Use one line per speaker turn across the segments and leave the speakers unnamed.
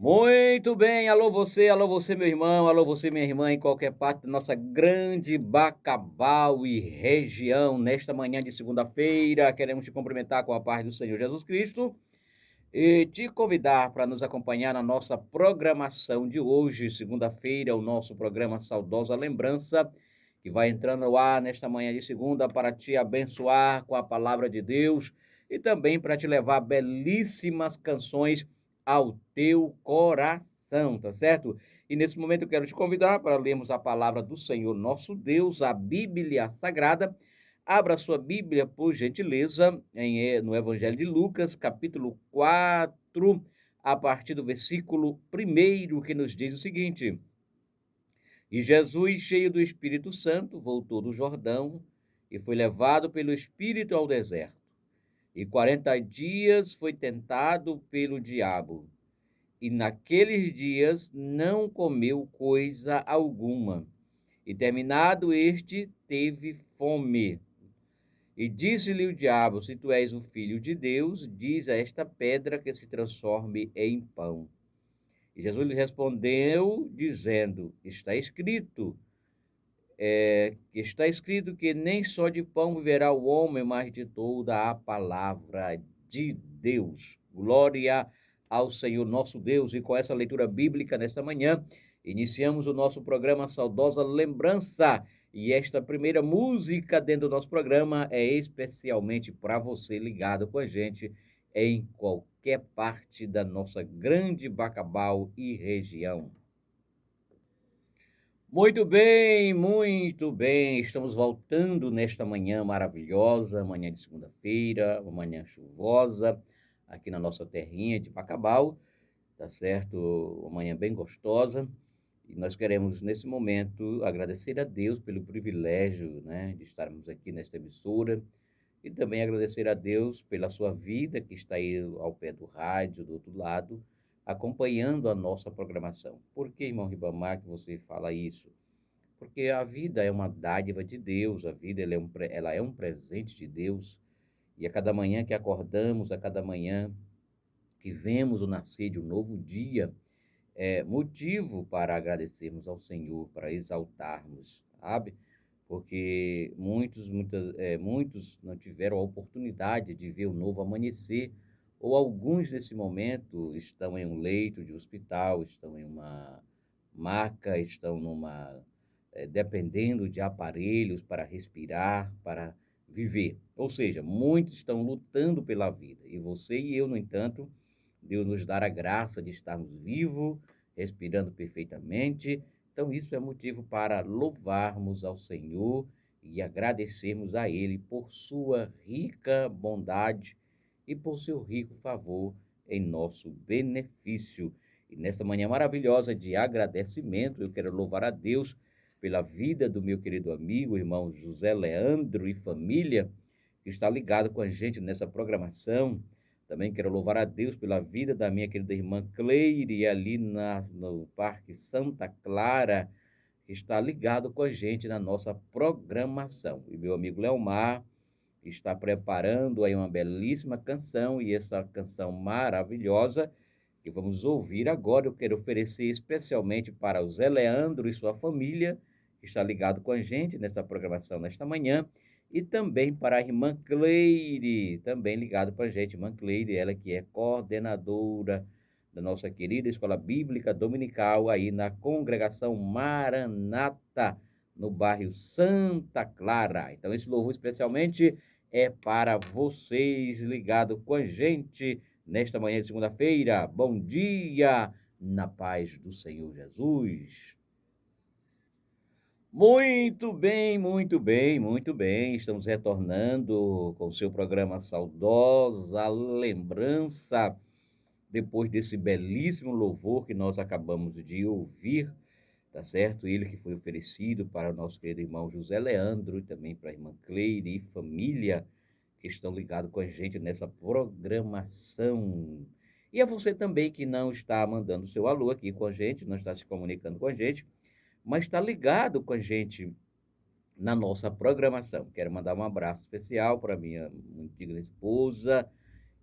Muito bem, alô você, meu irmão, alô você, minha irmã, em qualquer parte da nossa grande Bacabal e região. Nesta manhã de segunda-feira, queremos te cumprimentar com a paz do Senhor Jesus Cristo e te convidar para nos acompanhar na nossa programação de hoje, segunda-feira, o nosso programa Saudosa Lembrança, que vai entrando no ar nesta manhã de segunda para te abençoar com a palavra de Deus e também para te levar belíssimas canções ao teu coração, tá certo? E nesse momento eu quero te convidar para lermos a palavra do Senhor nosso Deus, a Bíblia Sagrada. Abra sua Bíblia, por gentileza, no Evangelho de Lucas, capítulo 4, a partir do versículo 1, que nos diz o seguinte: E Jesus, cheio do Espírito Santo, voltou do Jordão e foi levado pelo Espírito ao deserto. E 40 dias foi tentado pelo diabo. E naqueles dias não comeu coisa alguma. E terminado este, teve fome. E disse-lhe o diabo: Se tu és o filho de Deus, diz a esta pedra que se transforme em pão. E Jesus lhe respondeu, dizendo: está escrito que nem só de pão viverá o homem, mas de toda a palavra de Deus. Glória ao Senhor nosso Deus. E com essa leitura bíblica nesta manhã, iniciamos o nosso programa Saudosa Lembrança. E esta primeira música dentro do nosso programa é especialmente para você ligado com a gente em qualquer parte da nossa grande Bacabal e região. Muito bem. Estamos voltando nesta manhã maravilhosa, manhã de segunda-feira, uma manhã chuvosa, aqui na nossa terrinha de Bacabal, tá certo? Uma manhã bem gostosa. E nós queremos, nesse momento, agradecer a Deus pelo privilégio, né, de estarmos aqui nesta emissora e também agradecer a Deus pela sua vida que está aí ao pé do rádio, do outro lado, acompanhando a nossa programação. Por que, irmão Ribamar, que você fala isso? Porque a vida é uma dádiva de Deus, a vida ela é um presente de Deus, e a cada manhã que acordamos, a cada manhã que vemos o nascer de um novo dia, é motivo para agradecermos ao Senhor, para exaltarmos, sabe? Porque muitos não tiveram a oportunidade de ver o novo amanhecer, ou alguns nesse momento estão em um leito de hospital, estão em uma maca, estão dependendo de aparelhos para respirar, para viver. Ou seja, muitos estão lutando pela vida. E você e eu, no entanto, Deus nos dá a graça de estarmos vivos, respirando perfeitamente. Então, isso é motivo para louvarmos ao Senhor e agradecermos a Ele por sua rica bondade e por seu rico favor em nosso benefício. E nesta manhã maravilhosa de agradecimento, eu quero louvar a Deus pela vida do meu querido amigo, irmão José Leandro e família, que está ligado com a gente nessa programação. Também quero louvar a Deus pela vida da minha querida irmã Cleire, ali no Parque Santa Clara, que está ligado com a gente na nossa programação. E meu amigo Leomar está preparando aí uma belíssima canção, e essa canção maravilhosa que vamos ouvir agora, eu quero oferecer especialmente para o Zé Leandro e sua família, que está ligado com a gente nessa programação nesta manhã, e também para a irmã Cleire, também ligado com a gente, irmã Cleire, ela que é coordenadora da nossa querida Escola Bíblica Dominical aí na Congregação Maranata, no bairro Santa Clara. Então esse louvor especialmente é para vocês ligados com a gente nesta manhã de segunda-feira. Bom dia, na paz do Senhor Jesus. Muito bem. Estamos retornando com o seu programa Saudosa Lembrança, depois desse belíssimo louvor que nós acabamos de ouvir, tá certo? Ele que foi oferecido para o nosso querido irmão José Leandro e também para a irmã Cleire e família que estão ligados com a gente nessa programação. E a você também que não está mandando seu alô aqui com a gente, não está se comunicando com a gente, mas está ligado com a gente na nossa programação. Quero mandar um abraço especial para minha muito digna esposa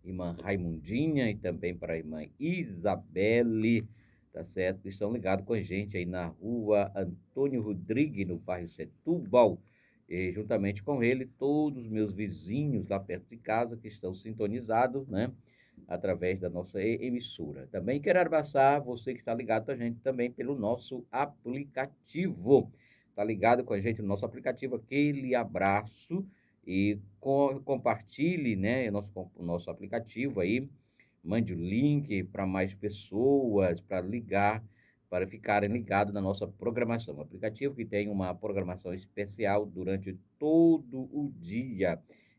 irmã Raimundinha e também para a irmã Isabelle, tá certo? Que estão ligados com a gente aí na rua Antônio Rodrigues, no bairro Setúbal. E juntamente com ele, todos os meus vizinhos lá perto de casa que estão sintonizados, né? Através da nossa emissora. Também quero abraçar você que está ligado com a gente também pelo nosso aplicativo. Está ligado com a gente no nosso aplicativo, aquele abraço e compartilhe, né, o nosso aplicativo aí, mande o link para mais pessoas, para ligar, para ficarem ligados na nossa programação. Um aplicativo que tem uma programação especial durante todo o dia.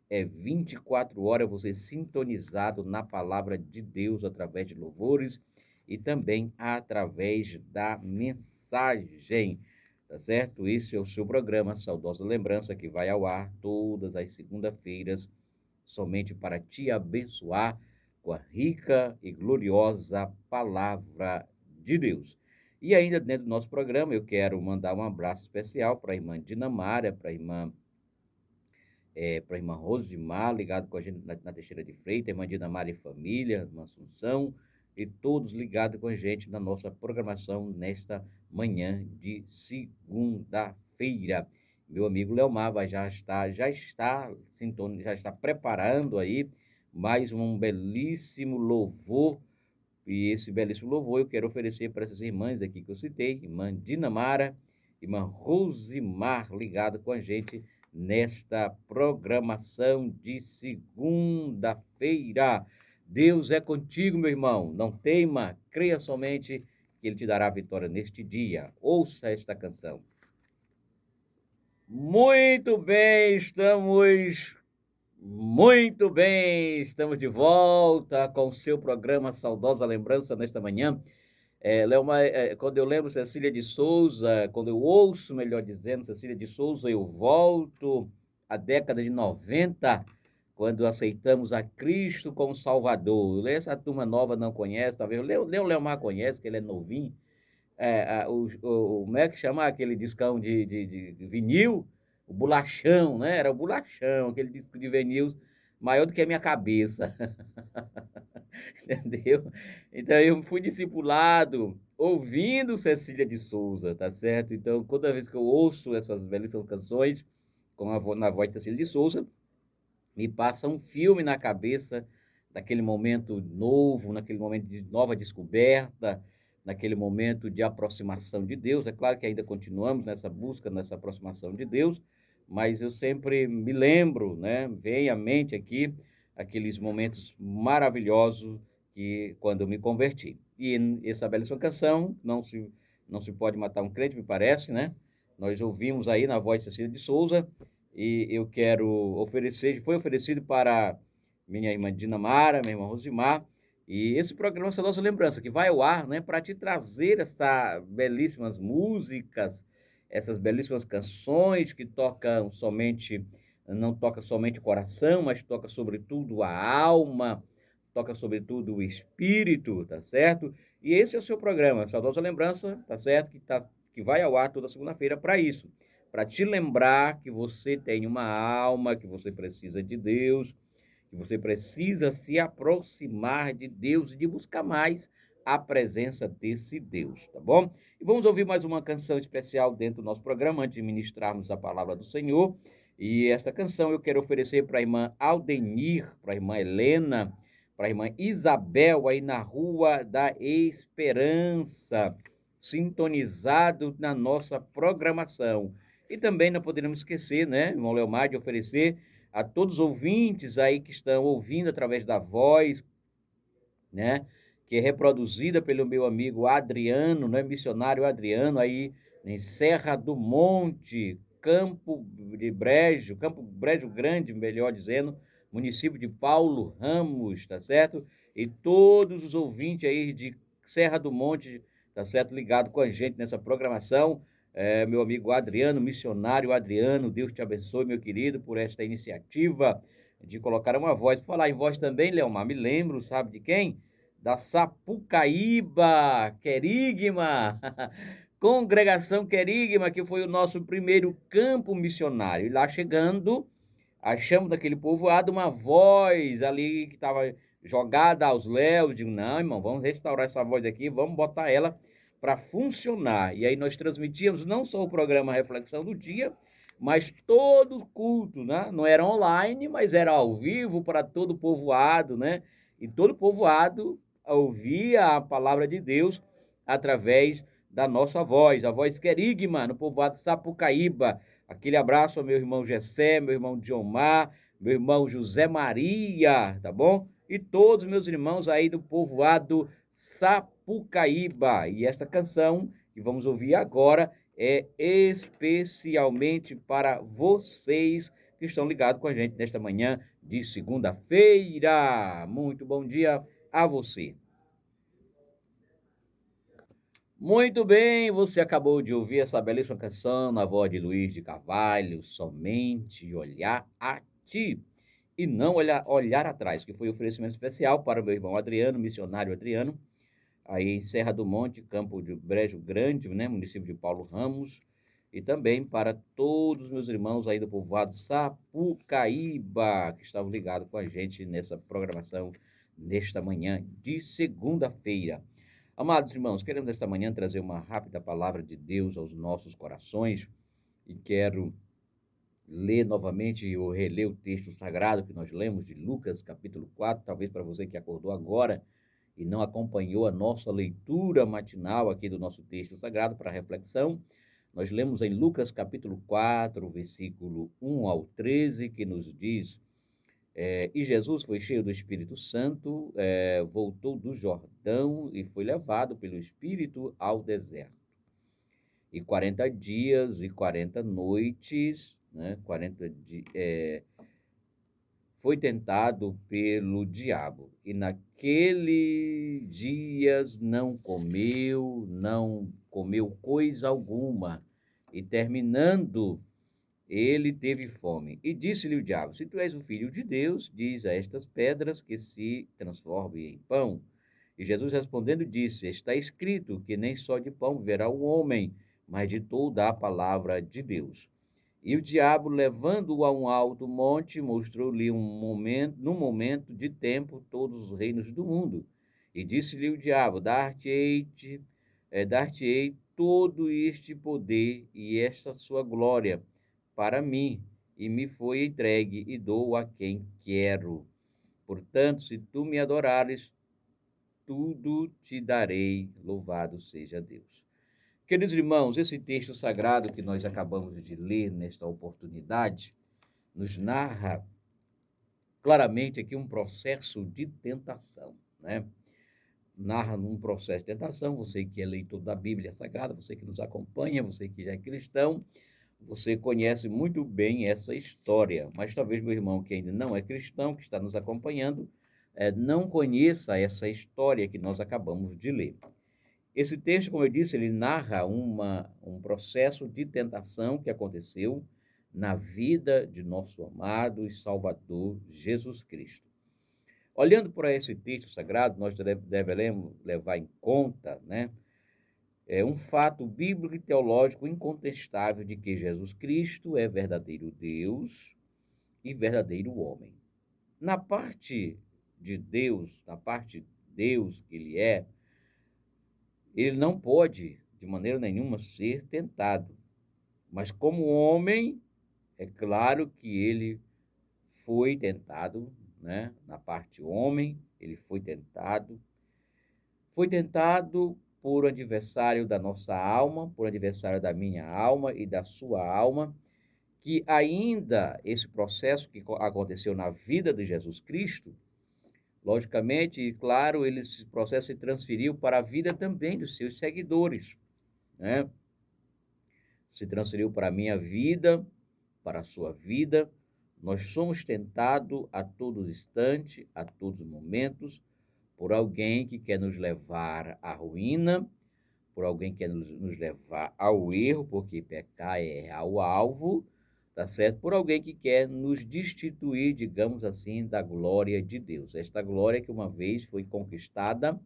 É 24 horas você sintonizado na palavra de Deus através de louvores e também através da mensagem, tá certo? Esse é o seu programa Saudosa Lembrança, que vai ao ar todas as segundas-feiras, somente para te abençoar com a rica e gloriosa palavra de Deus. E ainda dentro do nosso programa, eu quero mandar um abraço especial para a irmã Dinamara, para a irmã Rosimar, ligado com a gente na Teixeira de Freitas, irmã Dinamara e família, irmã Assunção, e todos ligados com a gente na nossa programação nesta manhã de segunda-feira. Meu amigo Leomar já está preparando aí mais um belíssimo louvor, e esse belíssimo louvor eu quero oferecer para essas irmãs aqui que eu citei, irmã Dinamara, irmã Rosimar, ligado com a gente nesta programação de segunda-feira. Deus é contigo, meu irmão. Não teima, creia somente que Ele te dará a vitória neste dia. Ouça esta canção. Muito bem, estamos de volta com o seu programa Saudosa Lembrança nesta manhã. Quando eu lembro Cecília de Souza, quando eu ouço, melhor dizendo, Cecília de Souza, eu volto à década de 90, quando aceitamos a Cristo como Salvador. Essa turma nova não conhece, talvez o Leomar conhece, que ele é novinho. Como é que chama aquele discão de vinil? O bolachão, né? Era o bolachão, aquele disco de vinil maior do que a minha cabeça. Entendeu? Então eu fui discipulado ouvindo Cecília de Souza, tá certo? Então toda vez que eu ouço essas belíssimas canções na voz de Cecília de Souza, me passa um filme na cabeça daquele momento novo, naquele momento de nova descoberta, naquele momento de aproximação de Deus. É claro que ainda continuamos nessa busca, nessa aproximação de Deus, mas eu sempre me lembro, né? Vem à mente aqui aqueles momentos maravilhosos que quando eu me converti. E essa belíssima canção, não se pode matar um crente, me parece, né? Nós ouvimos aí na voz de Cecília de Souza, e eu quero foi oferecido para minha irmã Dinamara, minha irmã Rosimar, e esse programa é a nossa lembrança, que vai ao ar, né, para te trazer essas belíssimas músicas, essas belíssimas canções que não toca somente o coração, mas toca sobretudo a alma, toca sobretudo o espírito, tá certo? E esse é o seu programa, Saudosa Lembrança, tá certo? Que vai ao ar toda segunda-feira para isso, para te lembrar que você tem uma alma, que você precisa de Deus, que você precisa se aproximar de Deus e de buscar mais a presença desse Deus, tá bom? E vamos ouvir mais uma canção especial dentro do nosso programa, antes de ministrarmos a palavra do Senhor. E esta canção eu quero oferecer para a irmã Aldenir, para a irmã Helena, para a irmã Isabel, aí na Rua da Esperança, sintonizado na nossa programação. E também não poderíamos esquecer, né, irmão Leomar, de oferecer a todos os ouvintes aí que estão ouvindo através da voz, né, que é reproduzida pelo meu amigo Adriano, né, missionário Adriano, aí em Serra do Monte, Campo Brejo Grande, melhor dizendo, município de Paulo Ramos, tá certo? E todos os ouvintes aí de Serra do Monte, tá certo? Ligado com a gente nessa programação. Meu amigo Adriano, missionário Adriano, Deus te abençoe, meu querido, por esta iniciativa de colocar uma voz. Por falar em voz também, Leomar, me lembro, sabe de quem? Da Sapucaíba, Querigma, Congregação Querigma, que foi o nosso primeiro campo missionário. E lá chegando, achamos daquele povoado uma voz ali que estava jogada aos léus. Digo, não, irmão, vamos restaurar essa voz aqui, vamos botar ela para funcionar. E aí nós transmitíamos não só o programa Reflexão do Dia, mas todo o culto, né? Não era online, mas era ao vivo para todo o povoado, né? E todo o povoado ouvia a palavra de Deus através da nossa voz, a voz querigma, no povoado Sapucaíba. Aquele abraço ao meu irmão Gessé, meu irmão Diomar, meu irmão José Maria, tá bom? E todos os meus irmãos aí do povoado Sapucaíba. E esta canção que vamos ouvir agora é especialmente para vocês que estão ligados com a gente nesta manhã de segunda-feira. Muito bom dia a você. Muito bem, você acabou de ouvir essa belíssima canção na voz de Luiz de Carvalho, Somente Olhar a Ti e Não Olhar Atrás, que foi um oferecimento especial para o meu irmão Adriano, missionário Adriano, aí em Serra do Monte, Campo de Brejo Grande, né, município de Paulo Ramos, e também para todos os meus irmãos aí do povoado Sapucaíba, que estavam ligados com a gente nessa programação nesta manhã de segunda-feira. Amados irmãos, queremos esta manhã trazer uma rápida palavra de Deus aos nossos corações e quero ler novamente ou reler o texto sagrado que nós lemos de Lucas, capítulo 4, talvez para você que acordou agora e não acompanhou a nossa leitura matinal aqui do nosso texto sagrado para reflexão. Nós lemos em Lucas, capítulo 4, versículo 1 ao 13, que nos diz: e Jesus foi cheio do Espírito Santo, voltou do Jordão e foi levado pelo Espírito ao deserto. E 40 dias e 40 noites, né, foi tentado pelo diabo. E naqueles dias não comeu coisa alguma. E terminando, ele teve fome. E disse-lhe o diabo: se tu és o filho de Deus, diz a estas pedras que se transformem em pão. E Jesus respondendo disse: está escrito que nem só de pão viverá o homem, mas de toda a palavra de Deus. E o diabo, levando-o a um alto monte, mostrou-lhe num momento de tempo, todos os reinos do mundo. E disse-lhe o diabo: dar-te-ei todo este poder e esta sua glória para mim, e me foi entregue, e dou a quem quero. Portanto, se tu me adorares, tudo te darei. Louvado seja Deus. Queridos irmãos, esse texto sagrado que nós acabamos de ler nesta oportunidade nos narra claramente aqui um processo de tentação, né? Narra um processo de tentação. Você que é leitor da Bíblia Sagrada, você que nos acompanha, você que já é cristão, você conhece muito bem essa história, mas talvez meu irmão que ainda não é cristão, que está nos acompanhando, não conheça essa história que nós acabamos de ler. Esse texto, como eu disse, ele narra um processo de tentação que aconteceu na vida de nosso amado e Salvador Jesus Cristo. Olhando para esse texto sagrado, nós devemos levar em conta, né, um fato bíblico e teológico incontestável de que Jesus Cristo é verdadeiro Deus e verdadeiro homem. Na parte de Deus, que ele não pode, de maneira nenhuma, ser tentado. Mas como homem, é claro que ele foi tentado, né? Na parte homem, ele foi tentado. Foi tentado por um adversário da nossa alma, por um adversário da minha alma e da sua alma, que ainda esse processo que aconteceu na vida de Jesus Cristo, logicamente, e claro, esse processo se transferiu para a vida também dos seus seguidores, né? Se transferiu para a minha vida, para a sua vida. Nós somos tentados a todo instante, a todos os momentos, por alguém que quer nos levar à ruína, por alguém que quer nos levar ao erro, porque pecar é errar o alvo, tá certo? Por alguém que quer nos destituir, digamos assim, da glória de Deus. Esta glória que uma vez foi conquistada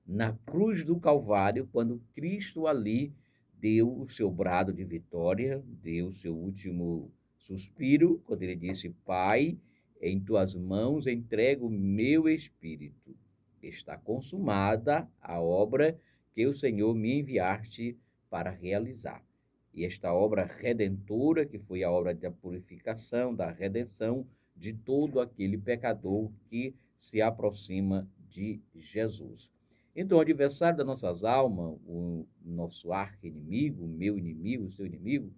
na cruz do Calvário, quando Cristo ali deu o seu brado de vitória, deu o seu último suspiro, quando ele disse: Pai, em tuas mãos entrego o meu espírito. Está consumada a obra que o Senhor me enviaste para realizar. E esta obra redentora, que foi a obra da purificação, da redenção de todo aquele pecador que se aproxima de Jesus. Então, o adversário das nossas almas, o nosso arqui-inimigo, o meu inimigo, o seu inimigo,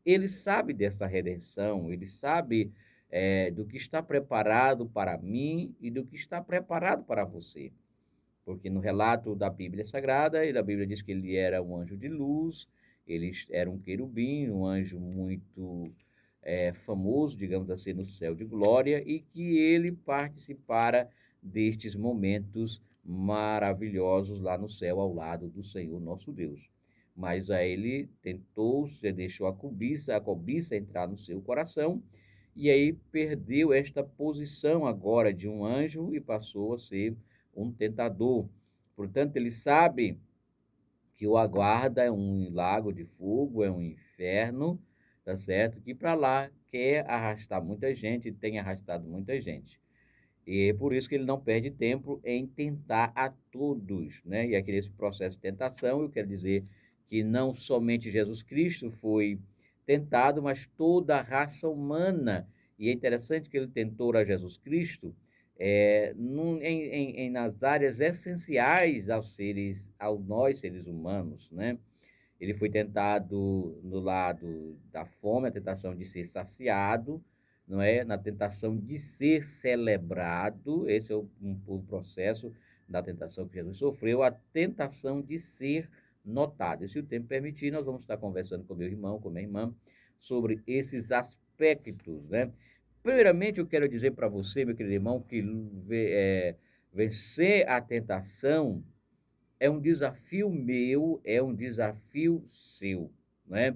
ele sabe dessa redenção, ele sabe do que está preparado para mim e do que está preparado para você. Porque no relato da Bíblia Sagrada, a Bíblia diz que ele era um anjo de luz, ele era um querubim, um anjo muito famoso, digamos assim, no céu de glória, e que ele participara destes momentos maravilhosos lá no céu, ao lado do Senhor nosso Deus. Mas a ele tentou, deixou a cobiça entrar no seu coração, e aí perdeu esta posição agora de um anjo e passou a ser um tentador. Portanto, ele sabe que o aguarda é um lago de fogo, é um inferno, tá certo? Que para lá quer arrastar muita gente, tem arrastado muita gente. E é por isso que ele não perde tempo em tentar a todos, né? E aqui nesse processo de tentação, eu quero dizer que não somente Jesus Cristo foi tentado, mas toda a raça humana. E é interessante que ele tentou a Jesus Cristo nas áreas essenciais aos nós seres humanos, né? Ele foi tentado no lado da fome, a tentação de ser saciado, não é? Na tentação de ser celebrado, esse é o processo da tentação que Jesus sofreu, a tentação de ser notado. E se o tempo permitir, nós vamos estar conversando com meu irmão, com minha irmã, sobre esses aspectos, né? Primeiramente, eu quero dizer para você, meu querido irmão, que vencer a tentação é um desafio meu, é um desafio seu, né?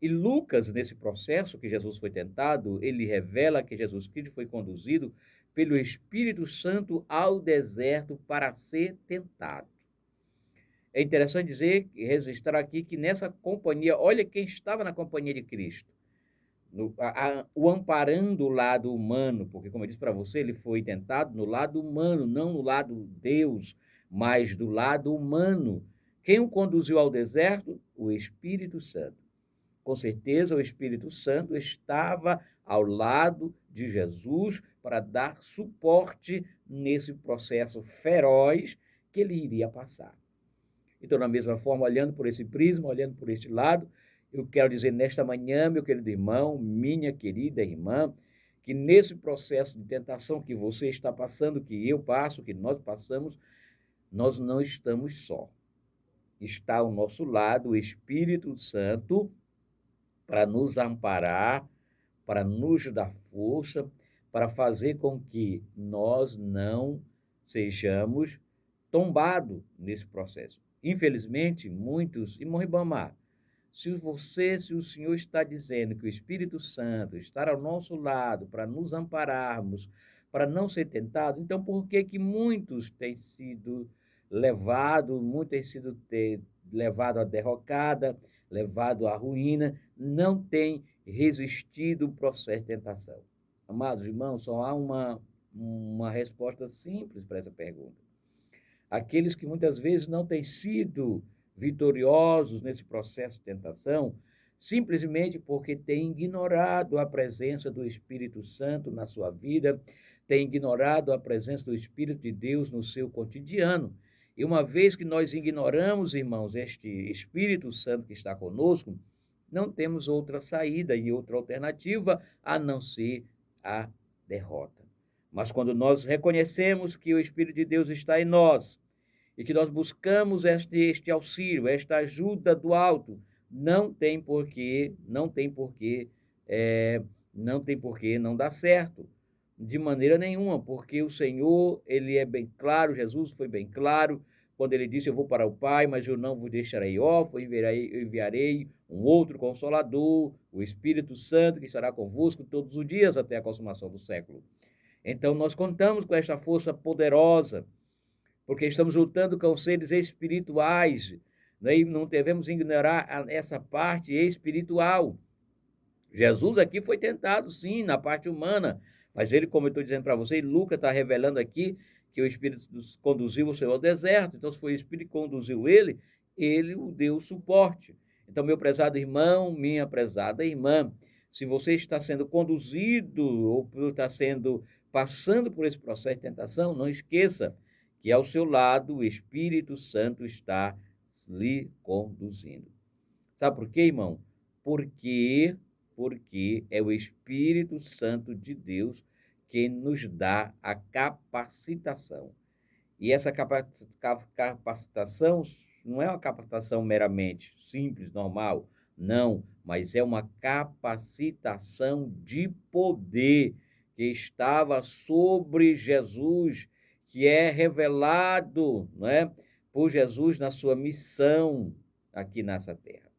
E Lucas, nesse processo que Jesus foi tentado, ele revela que Jesus Cristo foi conduzido pelo Espírito Santo ao deserto para ser tentado. É interessante dizer, registrar aqui, que nessa companhia, olha quem estava na companhia de Cristo. O amparando o lado humano, porque, como eu disse para você, ele foi tentado no lado humano, não no lado Deus, mas do lado humano. Quem o conduziu ao deserto? O Espírito Santo. Com certeza, o Espírito Santo estava ao lado de Jesus para dar suporte nesse processo feroz que ele iria passar. Então, da mesma forma, olhando por esse prisma, olhando por este lado, eu quero dizer nesta manhã, meu querido irmão, minha querida irmã, que nesse processo de tentação que você está passando, que eu passo, que nós passamos, nós não estamos só. Está ao nosso lado o Espírito Santo para nos amparar, para nos dar força, para fazer com que nós não sejamos tombados nesse processo. Infelizmente, muitos, e Morribamar, se o Senhor está dizendo que o Espírito Santo está ao nosso lado para nos ampararmos, para não ser tentado, então por que que muitos têm sido levados, levado à derrocada, levado à ruína, não têm resistido ao processo de tentação? Amados irmãos, só há uma resposta simples para essa pergunta. Aqueles que muitas vezes não têm sido vitoriosos nesse processo de tentação, simplesmente porque têm ignorado a presença do Espírito Santo na sua vida, têm ignorado a presença do Espírito de Deus no seu cotidiano. E uma vez que nós ignoramos, irmãos, este Espírito Santo que está conosco, não temos outra saída e outra alternativa a não ser a derrota. Mas quando nós reconhecemos que o Espírito de Deus está em nós e que nós buscamos este auxílio, esta ajuda do alto, não tem porquê não dar certo, de maneira nenhuma, porque o Senhor, ele é bem claro, Jesus foi bem claro, quando ele disse, eu vou para o Pai, mas eu não vos deixarei órfão, eu enviarei um outro Consolador, o Espírito Santo, que estará convosco todos os dias até a consumação do século. Então, nós contamos com esta força poderosa, porque estamos lutando com seres espirituais, né? E não devemos ignorar essa parte espiritual. Jesus aqui foi tentado, sim, na parte humana, Mas ele, como eu estou dizendo para você, Lucas está revelando aqui que o Espírito conduziu o Senhor ao deserto. Então, se foi o Espírito que conduziu ele, ele o deu suporte. Então, meu prezado irmão, minha prezada irmã, se você está sendo conduzido ou está passando por esse processo de tentação, não esqueça que ao seu lado o Espírito Santo está lhe conduzindo. Sabe por quê, irmão? Porque porque é o Espírito Santo de Deus que nos dá a capacitação. E essa capacitação não é uma capacitação meramente simples, normal, não, mas é uma capacitação de poder que estava sobre Jesus, que é revelado, não é, por Jesus na sua missão aqui nessa terra.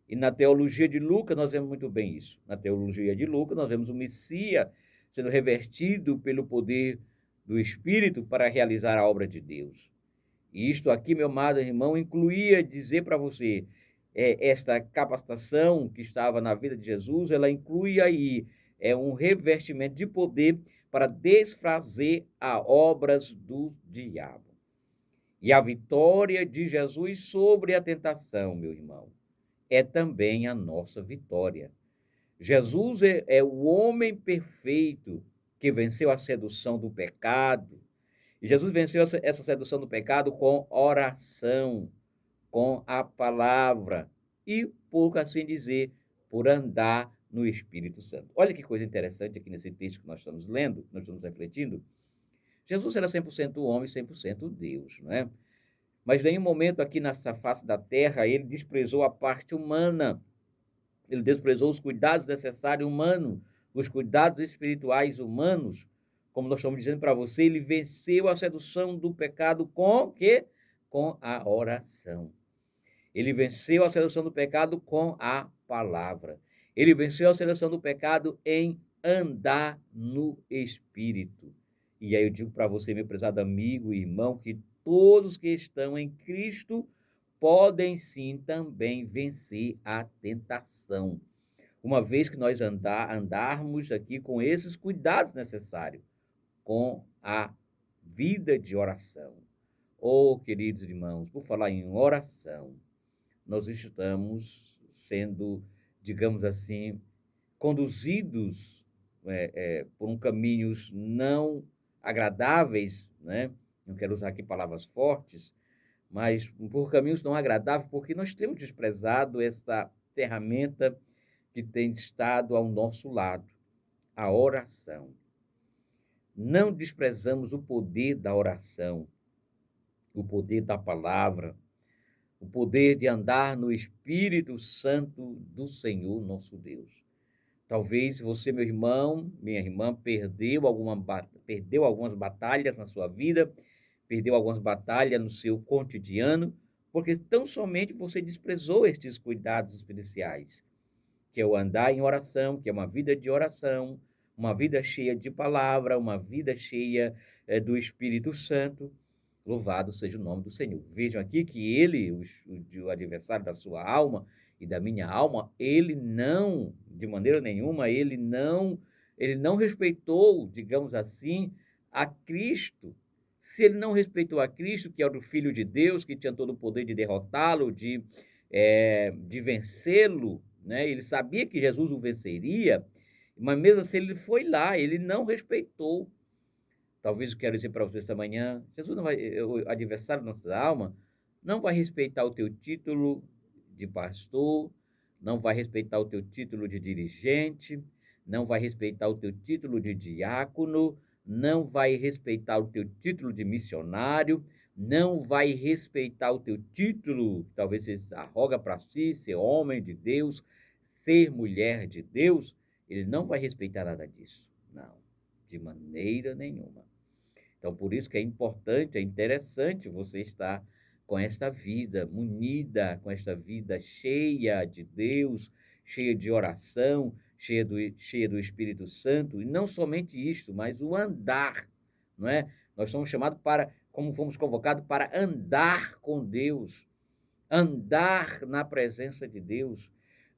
E na teologia de Lucas nós vemos muito bem isso. Na teologia de Lucas nós vemos o Messias sendo revertido pelo poder do Espírito para realizar a obra de Deus. E isto aqui, meu amado irmão, incluía dizer para você, esta capacitação que estava na vida de Jesus, ela inclui aí um revestimento de poder para desfazer as obras do diabo. E a vitória de Jesus sobre a tentação, meu irmão, é também a nossa vitória. Jesus é o homem perfeito que venceu a sedução do pecado. E Jesus venceu essa sedução do pecado com oração, com a palavra e, por assim dizer, por andar no Espírito Santo. Olha que coisa interessante aqui nesse texto que nós estamos lendo, nós estamos refletindo. Jesus era 100% homem, 100% Deus, não é? Mas em nenhum momento aqui nessa face da terra ele desprezou a parte humana. Ele desprezou os cuidados necessários humanos, os cuidados espirituais humanos. Como nós estamos dizendo para você, ele venceu a sedução do pecado com o quê? Com a oração. Ele venceu a sedução do pecado com a palavra. Ele venceu a sedução do pecado em andar no Espírito. E aí eu digo para você, meu prezado amigo e irmão, que todos que estão em Cristo podem sim também vencer a tentação. Uma vez que nós andarmos aqui com esses cuidados necessários, com a vida de oração. Oh, queridos irmãos, por falar em oração, nós estamos sendo, digamos assim, conduzidos por um caminhos não agradáveis, né? Não quero usar aqui palavras fortes, mas por caminhos não agradáveis, porque nós temos desprezado essa ferramenta que tem estado ao nosso lado, a oração. Não desprezamos o poder da oração, o poder da palavra, o poder de andar no Espírito Santo do Senhor nosso Deus. Talvez você, meu irmão, minha irmã, perdeu algumas batalhas na sua vida, perdeu algumas batalhas no seu cotidiano, porque tão somente você desprezou estes cuidados especiais, que é o andar em oração, que é uma vida de oração, uma vida cheia de palavra, uma vida cheia do Espírito Santo. Louvado seja o nome do Senhor. Vejam aqui que ele, o adversário da sua alma e da minha alma, ele não, de maneira nenhuma, ele não respeitou, digamos assim, a Cristo. Se ele não respeitou a Cristo, que era o Filho de Deus, que tinha todo o poder de derrotá-lo, de vencê-lo, né? Ele sabia que Jesus o venceria, mas mesmo assim ele foi lá, ele não respeitou. Talvez eu quero dizer para você esta manhã, Jesus não vai, o adversário da nossa alma, não vai respeitar o teu título de pastor, não vai respeitar o teu título de dirigente, não vai respeitar o teu título de diácono, não vai respeitar o teu título de missionário, não vai respeitar o teu título, talvez você arroga para si, ser homem de Deus, ser mulher de Deus, ele não vai respeitar nada disso, não, de maneira nenhuma. Então, por isso que é importante, é interessante você estar com esta vida munida, com esta vida cheia de Deus, cheia de oração, cheia do Espírito Santo, e não somente isto, mas o andar, não é? Nós somos chamados para, como fomos convocados, para andar com Deus, andar na presença de Deus.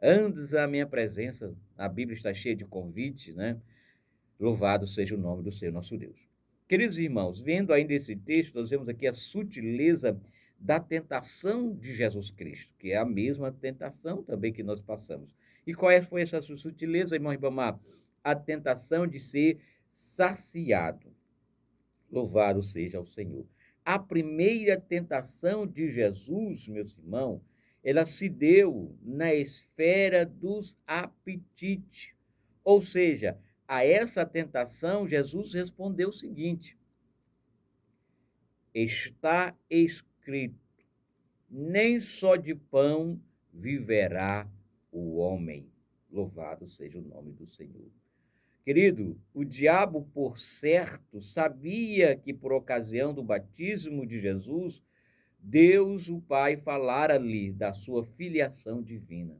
Andes à minha presença, a Bíblia está cheia de convites, né? Louvado seja o nome do Senhor nosso Deus. Queridos irmãos, vendo ainda esse texto, nós vemos aqui a sutileza da tentação de Jesus Cristo, que é a mesma tentação também que nós passamos. E foi essa sutileza, irmão Ribamar? A tentação de ser saciado. Louvado seja o Senhor. A primeira tentação de Jesus, meus irmãos, ela se deu na esfera dos apetites. Ou seja, a essa tentação, Jesus respondeu o seguinte: está escrito, nem só de pão viverá o homem. Louvado seja o nome do Senhor. Querido, o diabo, por certo, sabia que por ocasião do batismo de Jesus, Deus, o Pai, falara-lhe da sua filiação divina.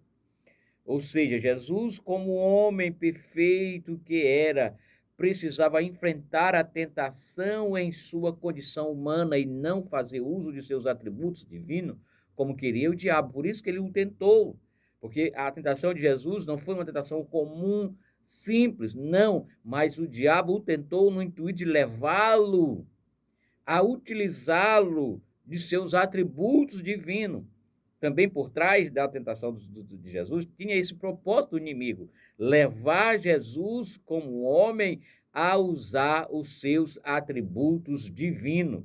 Ou seja, Jesus, como homem perfeito que era, precisava enfrentar a tentação em sua condição humana e não fazer uso de seus atributos divinos, como queria o diabo. Por isso que ele o tentou, porque a tentação de Jesus não foi uma tentação comum, simples, não, mas o diabo o tentou no intuito de levá-lo a utilizá-lo de seus atributos divinos. Também por trás da tentação de Jesus, tinha esse propósito do inimigo, levar Jesus como homem a usar os seus atributos divinos.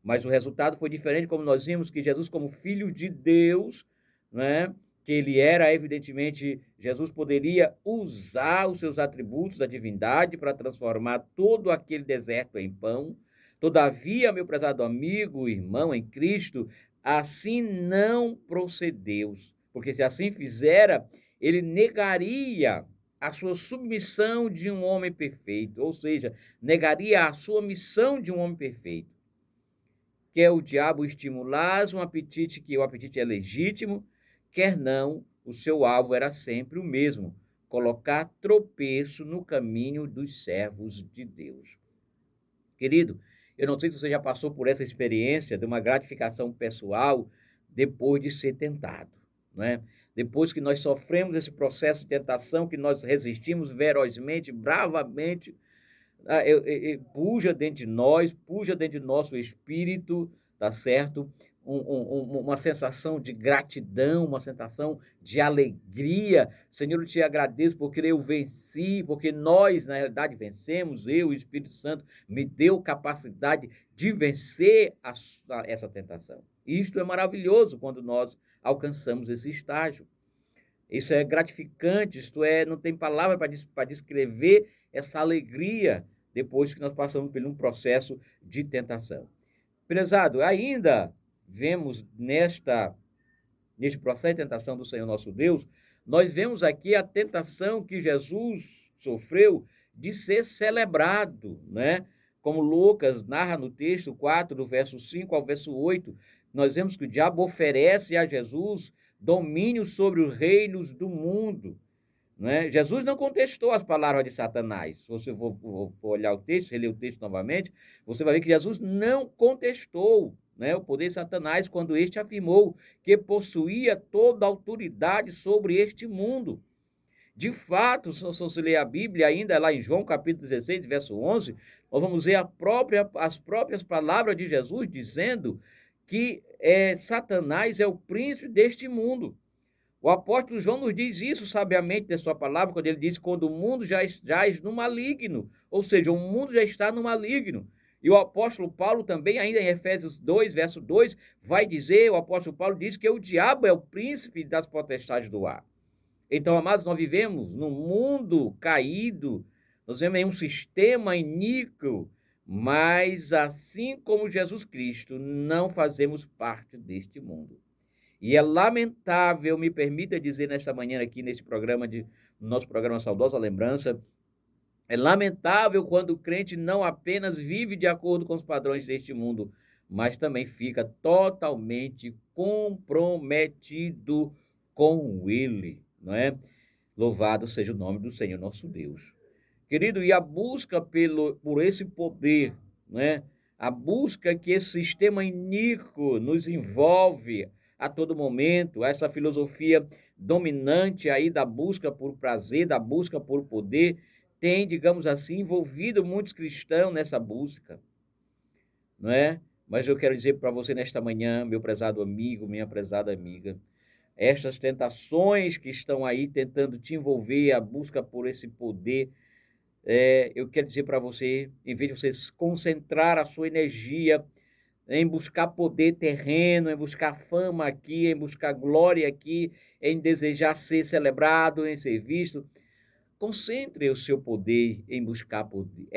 Mas o resultado foi diferente, como nós vimos que Jesus, como filho de Deus, né, que ele era, evidentemente, Jesus poderia usar os seus atributos da divindade para transformar todo aquele deserto em pão. Todavia, meu prezado amigo, irmão em Cristo, assim não procedeu, porque se assim fizera, ele negaria a sua submissão de um homem perfeito, ou seja, negaria a sua missão de um homem perfeito. Quer o diabo estimular um apetite, que o apetite é legítimo, quer não, o seu alvo era sempre o mesmo: colocar tropeço no caminho dos servos de Deus. Querido, eu não sei se você já passou por essa experiência de uma gratificação pessoal depois de ser tentado, né? Depois que nós sofremos esse processo de tentação, que nós resistimos ferozmente, bravamente, puja dentro de nós, puja dentro de nosso espírito, tá certo? Uma sensação de gratidão, uma sensação de alegria. Senhor, eu te agradeço porque eu venci, porque nós, na realidade, vencemos. Eu, o Espírito Santo, me deu capacidade de vencer essa tentação. Isto é maravilhoso quando nós alcançamos esse estágio. Isso é gratificante, isto é, não tem palavra para descrever essa alegria depois que nós passamos por um processo de tentação. Prezado, ainda vemos neste processo de tentação do Senhor nosso Deus, nós vemos aqui a tentação que Jesus sofreu de ser celebrado, né? Como Lucas narra no texto 4, do verso 5 ao verso 8, nós vemos que o diabo oferece a Jesus domínio sobre os reinos do mundo, né? Jesus não contestou as palavras de Satanás. Se você for olhar o texto, reler o texto novamente, você vai ver que Jesus não contestou, né, o poder de Satanás quando este afirmou que possuía toda a autoridade sobre este mundo. De fato, se você ler a Bíblia ainda lá em João capítulo 16, verso 11, nós vamos ver as próprias palavras de Jesus dizendo que Satanás é o príncipe deste mundo. O apóstolo João nos diz isso sabiamente da sua palavra, quando ele diz: quando o mundo já jaz no maligno, ou seja, o mundo já está no maligno. E o apóstolo Paulo também, ainda em Efésios 2, verso 2, vai dizer, o apóstolo Paulo diz que o diabo é o príncipe das potestades do ar. Então, amados, nós vivemos num mundo caído, nós vivemos em um sistema iníquo, mas assim como Jesus Cristo, não fazemos parte deste mundo. E é lamentável, me permita dizer nesta manhã aqui, no nosso programa Saudosa Lembrança, é lamentável quando o crente não apenas vive de acordo com os padrões deste mundo, mas também fica totalmente comprometido com ele, não é? Louvado seja o nome do Senhor nosso Deus. Querido, e a busca por esse poder, né? A busca que esse sistema iníquo nos envolve a todo momento, essa filosofia dominante aí da busca por prazer, da busca por poder, tem, digamos assim, envolvido muitos cristãos nessa busca, não é? Mas eu quero dizer para você nesta manhã, meu prezado amigo, minha prezada amiga, estas tentações que estão aí tentando te envolver, a busca por esse poder, eu quero dizer para você, em vez de você concentrar a sua energia em buscar poder terreno, em buscar fama aqui, em buscar glória aqui, em desejar ser celebrado, em ser visto, concentre o seu poder em buscar poder,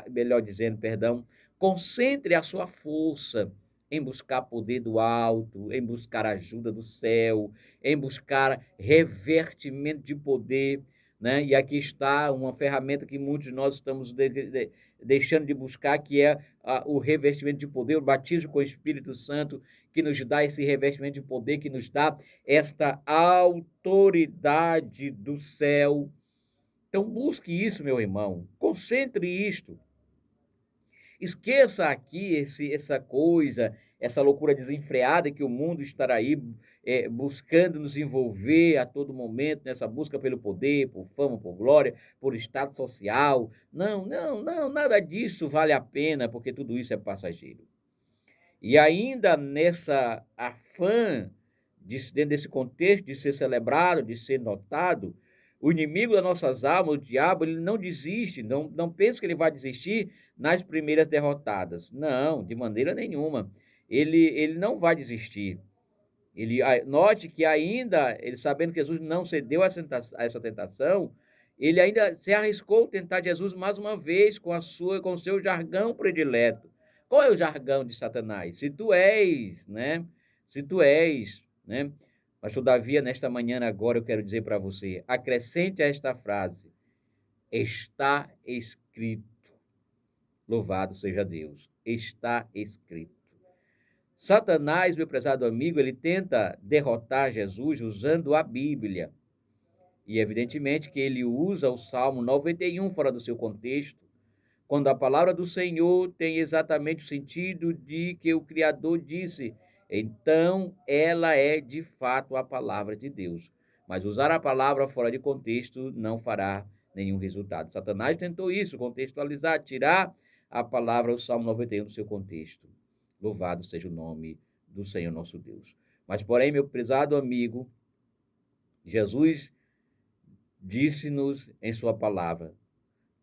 melhor dizendo, perdão, concentre a sua força em buscar poder do alto, em buscar ajuda do céu, em buscar revertimento de poder, né? E aqui está uma ferramenta que muitos de nós estamos deixando de buscar, que é o revestimento de poder, o batismo com o Espírito Santo, que nos dá esse revestimento de poder, que nos dá esta autoridade do céu. Então busque isso, meu irmão, concentre isto. Esqueça aqui essa coisa, essa loucura desenfreada que o mundo estará aí buscando nos envolver a todo momento nessa busca pelo poder, por fama, por glória, por status social. Não, não, não, nada disso vale a pena, porque tudo isso é passageiro. E ainda nessa afã, dentro desse contexto de ser celebrado, de ser notado, o inimigo das nossas almas, o diabo, ele não desiste, não pensa que ele vai desistir nas primeiras derrotadas. Não, de maneira nenhuma. Ele não vai desistir. Note que ainda, ele sabendo que Jesus não cedeu a essa tentação, ele ainda se arriscou a tentar Jesus mais uma vez com o seu jargão predileto. Qual é o jargão de Satanás? Se tu és, né? Se tu és, né? Mas todavia, nesta manhã agora eu quero dizer para você, acrescente a esta frase: está escrito. Louvado seja Deus. Está escrito. Satanás, meu prezado amigo, ele tenta derrotar Jesus usando a Bíblia. E evidentemente que ele usa o Salmo 91 fora do seu contexto, quando a palavra do Senhor tem exatamente o sentido de que o Criador disse, então ela é de fato a palavra de Deus. Mas usar a palavra fora de contexto não fará nenhum resultado. Satanás tentou isso, contextualizar, tirar a palavra, o Salmo 91 do seu contexto. Louvado seja o nome do Senhor nosso Deus. Mas, porém, meu prezado amigo, Jesus disse-nos em sua palavra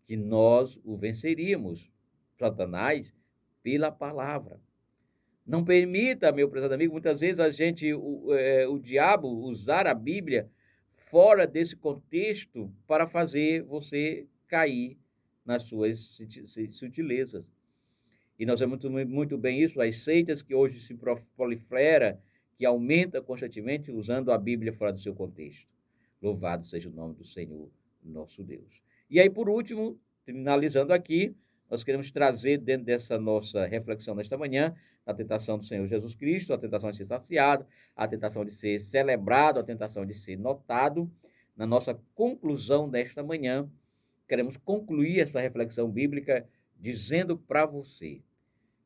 que nós o venceríamos, Satanás, pela palavra. Não permita, meu prezado amigo, muitas vezes o diabo usar a Bíblia fora desse contexto para fazer você cair nas suas sutilezas. E nós vemos muito bem isso, as seitas que hoje se proliferam, que aumenta constantemente usando a Bíblia fora do seu contexto. Louvado seja o nome do Senhor, nosso Deus. E aí, por último, finalizando aqui, nós queremos trazer dentro dessa nossa reflexão nesta manhã, a tentação do Senhor Jesus Cristo, a tentação de ser saciado, a tentação de ser celebrado, a tentação de ser notado. Na nossa conclusão desta manhã, queremos concluir essa reflexão bíblica dizendo para você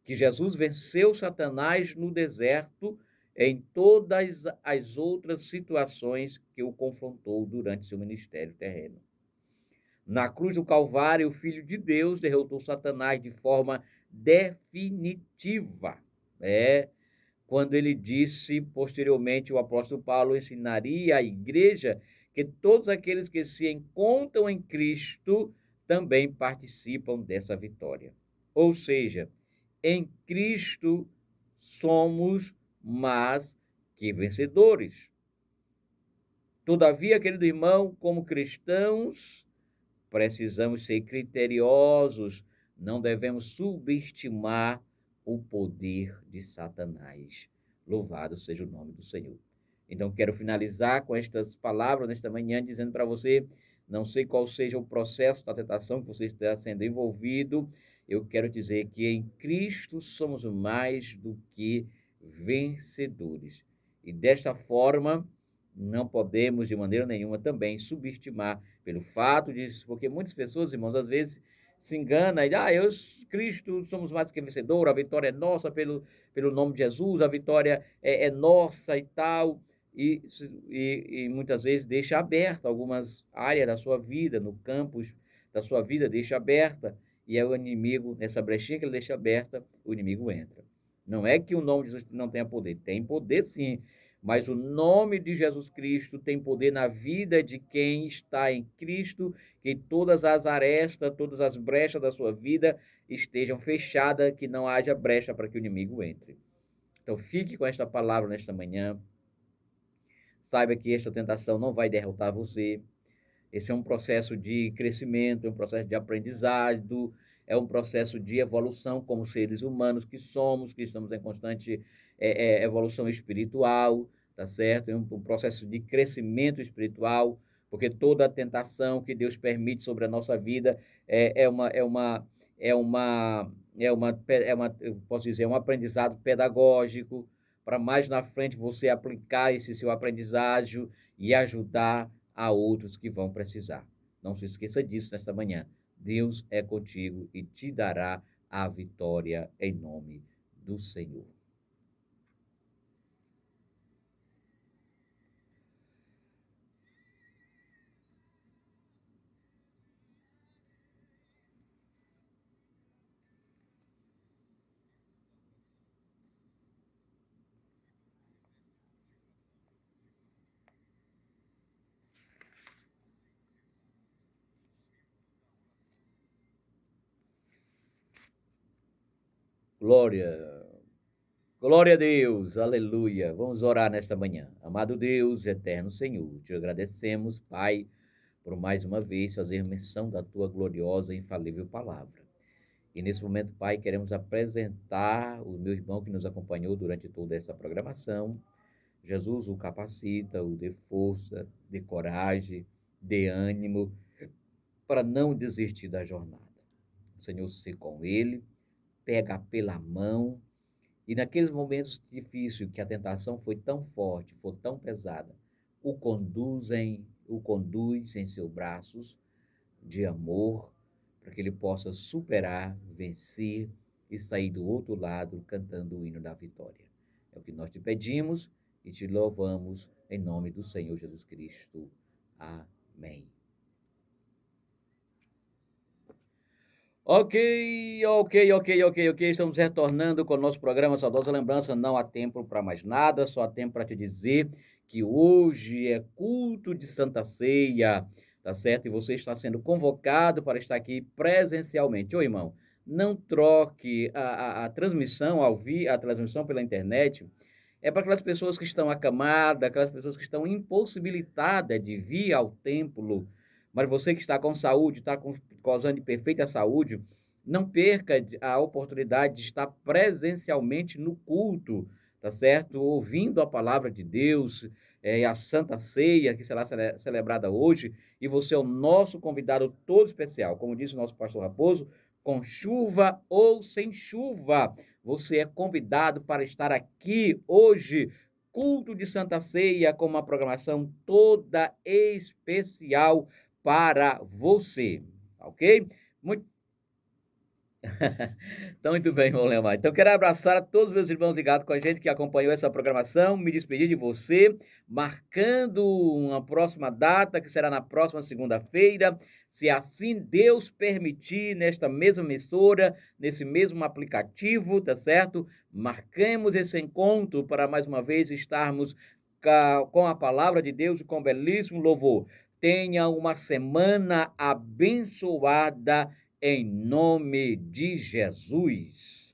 que Jesus venceu Satanás no deserto em todas as outras situações que o confrontou durante seu ministério terreno. Na cruz do Calvário, o Filho de Deus derrotou Satanás de forma definitiva. Quando ele disse, posteriormente, o apóstolo Paulo ensinaria à igreja que todos aqueles que se encontram em Cristo também participam dessa vitória. Ou seja, em Cristo somos mais que vencedores. Todavia, querido irmão, como cristãos, precisamos ser criteriosos, não devemos subestimar o poder de Satanás. Louvado seja o nome do Senhor. Então, quero finalizar com estas palavras nesta manhã, dizendo para você, não sei qual seja o processo da tentação que você está sendo envolvido, eu quero dizer que em Cristo somos mais do que vencedores. E desta forma, não podemos de maneira nenhuma também subestimar pelo fato disso, porque muitas pessoas, irmãos, às vezes se enganam e Cristo somos mais que vencedor, a vitória é nossa pelo nome de Jesus, a vitória é nossa e tal, e muitas vezes deixa aberto algumas áreas da sua vida, no campus da sua vida, deixa aberta, e é o inimigo, nessa brechinha que ele deixa aberta, o inimigo entra. Não é que o nome de Jesus não tenha poder, tem poder sim, mas o nome de Jesus Cristo tem poder na vida de quem está em Cristo, que todas as arestas, todas as brechas da sua vida estejam fechadas, que não haja brecha para que o inimigo entre. Então fique com esta palavra nesta manhã, saiba que esta tentação não vai derrotar você. Esse é um processo de crescimento, é um processo de aprendizado, é um processo de evolução como seres humanos que somos, que estamos em constante evolução espiritual, tá certo? É um processo de crescimento espiritual, porque toda tentação que Deus permite sobre a nossa vida eu posso dizer, um aprendizado pedagógico, para mais na frente você aplicar esse seu aprendizagem e ajudar a outros que vão precisar. Não se esqueça disso nesta manhã. Deus é contigo e te dará a vitória em nome do Senhor. Glória. Glória a Deus, aleluia. Vamos orar nesta manhã. Amado Deus, eterno Senhor, te agradecemos, Pai, por mais uma vez fazer menção da tua gloriosa e infalível palavra. E nesse momento, Pai, queremos apresentar o meu irmão que nos acompanhou durante toda essa programação. Jesus o capacita, o dê força, dê coragem, dê ânimo para não desistir da jornada. Senhor, se com ele, pega pela mão e naqueles momentos difíceis que a tentação foi tão forte, foi tão pesada, o conduz em seus braços de amor, para que ele possa superar, vencer e sair do outro lado cantando o hino da vitória. É o que nós te pedimos e te louvamos em nome do Senhor Jesus Cristo. Amém. Ok. Estamos retornando com o nosso programa Saudosa Lembrança. Não há tempo para mais nada, só há tempo para te dizer que hoje é culto de Santa Ceia, tá certo? E você está sendo convocado para estar aqui presencialmente. Ô, irmão, não troque a transmissão a transmissão pela internet. É para aquelas pessoas que estão acamadas, aquelas pessoas que estão impossibilitadas de vir ao templo. Mas você que está com saúde, está gozando de perfeita saúde, não perca a oportunidade de estar presencialmente no culto, tá certo? Ouvindo a palavra de Deus, a Santa Ceia, que será celebrada hoje, e você é o nosso convidado todo especial. Como disse o nosso pastor Raposo, com chuva ou sem chuva, você é convidado para estar aqui hoje, culto de Santa Ceia, com uma programação toda especial para você, ok? Muito então, muito bem, vamos Leomar. Então, quero abraçar a todos os meus irmãos ligados com a gente que acompanhou essa programação, me despedir de você, marcando uma próxima data, que será na próxima segunda-feira, se assim Deus permitir, nesta mesma emissora, nesse mesmo aplicativo, tá certo? Marquemos esse encontro para mais uma vez estarmos com a palavra de Deus e com um belíssimo louvor. Tenha uma semana abençoada em nome de Jesus.